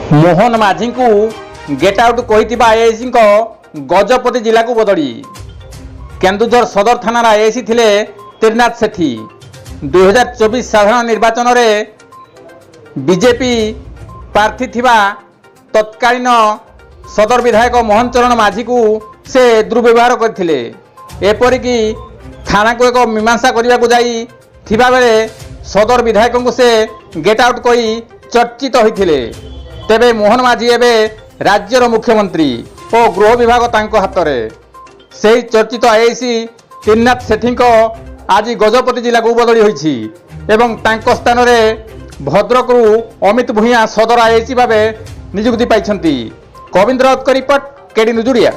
मोहन माझी को get out कही आईआईसी गजपति जिला को बदली केन्दुझर सदर थाना आईआईसी थिले त्रिनाथ सेठी 2024 साधारण निर्वाचन में बीजेपी प्रार्थी थिबा तत्कालीन सदर विधायक मोहन चरण माझी को से दुर्व्यवहार करथिले। एपरिकी थाना को एक मीमांसा करने को जाई थिबा बेले सदर विधायक को से गेट आउट कही चर्चित होइथिले। तेबे मोहन माझी एबे राज्यर मुख्यमंत्री और गृह विभाग तांको हाथ में से चर्चित आईआईसी त्रिनाथ सेठी आज गजपति जिला को बदली होइछि एवं तांको स्थान में भद्रक अमित भूया सदर आईआईसी भाव नियुक्ति पाइछन्ति। Kabindra report K D news Odia.